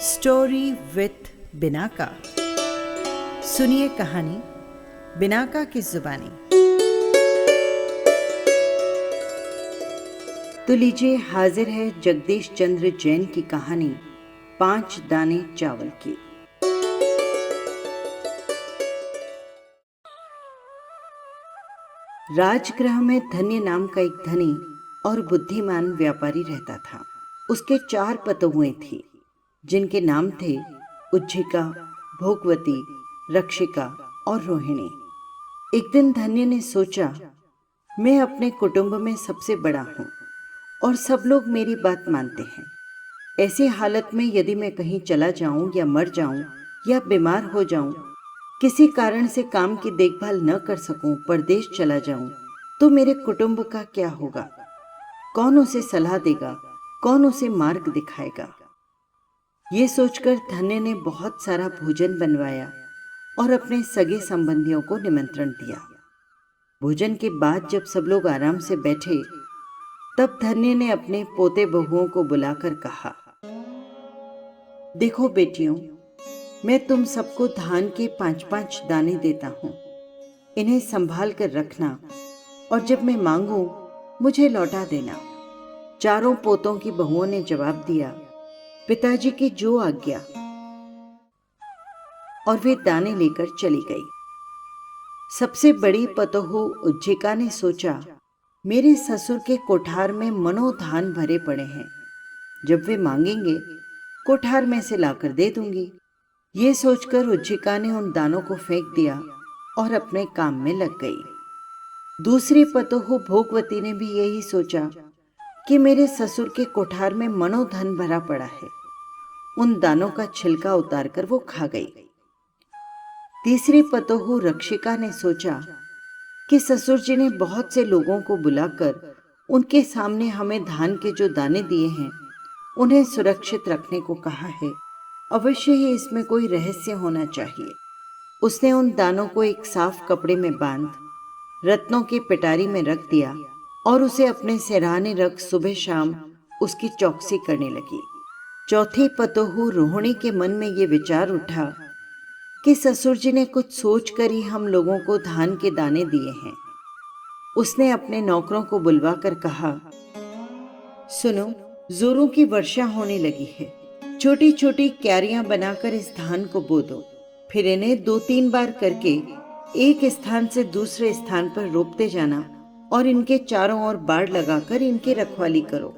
Story with Binaca. सुनिए कहानी Binaca की जुबानी। तो लीजिए, हाजिर है जगदीश चंद्र जैन की कहानी 5 दाने चावल की। राजगृह में धन्य नाम का एक धनी और बुद्धिमान व्यापारी रहता था। उसके 4 पतोहुएं थी, जिनके नाम थे उज्जिका, भोगवती, रक्षिका और रोहिणी। एक दिन धन्य ने सोचा, मैं अपने कुटुंब में सबसे बड़ा हूँ और सब लोग मेरी बात मानते हैं। ऐसी हालत में यदि मैं कहीं चला जाऊं या मर जाऊं या बीमार हो जाऊं, किसी कारण से काम की देखभाल न कर सकूं, परदेश चला जाऊं, तो मेरे कुटुंब का क्या होगा? कौन उसे सलाह देगा? कौन उसे मार्ग दिखाएगा? ये सोचकर धन्य ने बहुत सारा भोजन बनवाया और अपने सगे संबंधियों को निमंत्रण दिया। भोजन के बाद जब सब लोग आराम से बैठे, तब धन्य ने अपने पोते बहुओं को बुलाकर कहा, देखो बेटियों, मैं तुम सबको धान के 5-5 दाने देता हूँ। इन्हें संभाल कर रखना और जब मैं मांगूं मुझे लौटा देना। चारों पोतों की बहुओं ने जवाब दिया, पिताजी की जो आज्ञा। और वे दाने लेकर चली गई। सबसे बड़ी पतोहू उज्जिका ने सोचा, मेरे ससुर के कोठार में मनो धान भरे पड़े हैं। जब वे मांगेंगे, कोठार में से लाकर दे दूंगी। ये सोचकर उज्जिका ने उन दानों को फेंक दिया और अपने काम में लग गई। दूसरी पतोहू भोगवती ने भी यही सोचा कि मेरे ससुर के कोठार में मनो धन भरा पड़ा है। उन दानों का छिलका उतारकर वो खा गई। तीसरी पतोहू रक्षिका ने सोचा कि ससुर जी ने बहुत से लोगों को बुलाकर उनके सामने हमें धान के जो दाने दिए हैं, उन्हें सुरक्षित रखने को कहा है। अवश्य ही इसमें कोई रहस्य होना चाहिए। उसने उन दानों को एक साफ कपड़े में बांध रत्नों की पिटारी में रख दिया और उसे अपने सिरहाने रख सुबह शाम उसकी चौकसी करने लगी। चौथी पतोहू रोहिणी के मन में ये विचार उठा कि ससुर जी ने कुछ सोच कर ही हम लोगों को धान के दाने दिए हैं। उसने अपने नौकरों को बुलवाकर कहा, सुनो, जोरों की वर्षा होने लगी है। छोटी छोटी क्यारियां बनाकर इस धान को बो दो। फिर इन्हें 2-3 बार करके एक स्थान से दूसरे स्थान पर रोपते जाना और इनके चारों ओर बाड़ लगाकर इनकी रखवाली करो।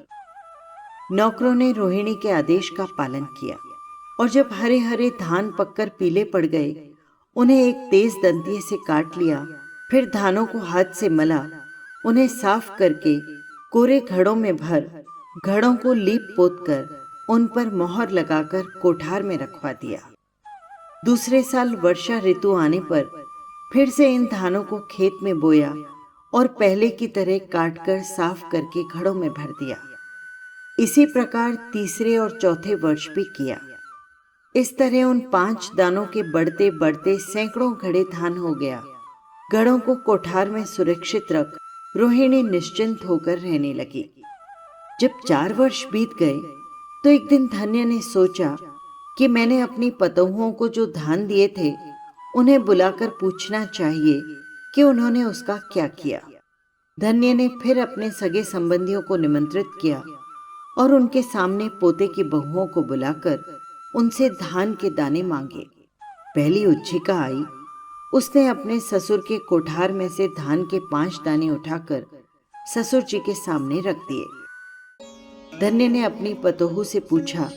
नौकरों ने रोहिणी के आदेश का पालन किया और जब हरे हरे धान पककर पीले पड़ गए, उन्हें एक तेज दंतिये से काट लिया। फिर धानों को हाथ से मला, उन्हें साफ करके कोरे घड़ों में भर, घड़ों को लीप पोत कर उन पर मोहर लगाकर कोठार में रखवा दिया। दूसरे साल वर्षा ऋतु आने पर फिर से इन धानों को खेत में बोया और पहले की तरह काटकर साफ करके घड़ों में भर दिया। इसी प्रकार तीसरे और चौथे वर्ष भी किया। इस तरह उन 5 दानों के बढ़ते बढ़ते सैकड़ों घड़े धान हो गया। घड़ों को कोठार में सुरक्षित रख रोहिणी निश्चिंत होकर रहने लगी। जब 4 वर्ष बीत गए, तो एक दिन धन्य ने सोचा कि मैंने अपनी पतोहुओं को जो धान दिए थे, उन्हें बुलाकर पूछना चाहिए कि उन्होंने उसका क्या किया। धन्य ने फिर अपने सगे संबंधियों को निमंत्रित किया और उनके सामने पोते की बहुओं को बुलाकर उनसे धान के दाने मांगे। पहली उज्जिका आई। उसने अपने ससुर के कोठार में से धान के 5 दाने उठाकर ससुर जी के सामने रख दिए। धन्य ने अपनी पतोहू से पूछा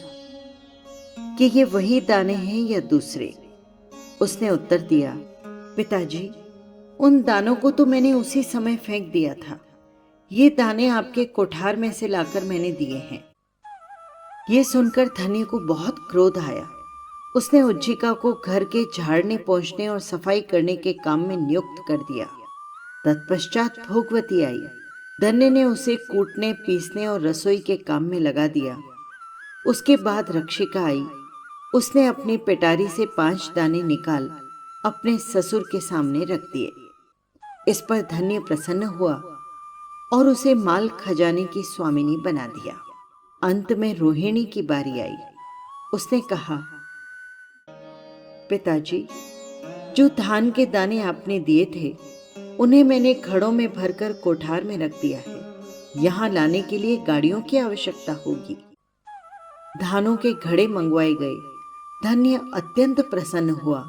कि ये वही दाने हैं या दूसरे? उसने उत्तर दिया, पिताजी, उन दानों को तो मैंने उसी समय फेंक दिया था। ये दाने आपके कोठार में से लाकर मैंने दिए हैं। ये सुनकर धन्य को बहुत क्रोध आया। उसने उज्जिका को घर के झाड़ने पोंछने और सफाई करने के काम में नियुक्त कर दिया। तत्पश्चात भोगवती आई। धन्य ने उसे कूटने, पीसने और रसोई के काम में लगा दिया। उसके बाद रक्षिका आई। उसने अपनी पिटारी से 5 दाने निकाल अपने ससुर के सामने रख दिए। इस पर धन्य प्रसन्न हुआ और उसे माल खजाने की स्वामिनी बना दिया। अंत में रोहिणी की बारी आई। उसने कहा, पिताजी, जो धान के दाने आपने दिए थे उन्हें मैंने घड़ों में भरकर कोठार में रख दिया है। यहाँ लाने के लिए गाड़ियों की आवश्यकता होगी। धानों के घड़े मंगवाए गए। धन्य अत्यंत प्रसन्न हुआ।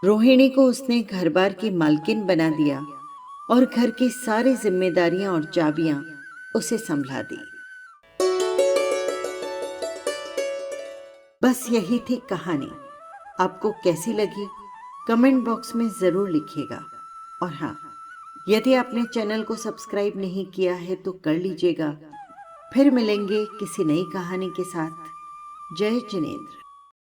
रोहिणी को उसने घर बार की मालकिन बना दिया और घर की सारी जिम्मेदारियां और चाबियां उसे संभला दी। बस यही थी कहानी। आपको कैसी लगी कमेंट बॉक्स में ज़रूर लिखिएगा। और हाँ, यदि आपने चैनल को सब्सक्राइब नहीं किया है तो कर लीजिएगा। फिर मिलेंगे किसी नई कहानी के साथ। जय जिनेंद्र।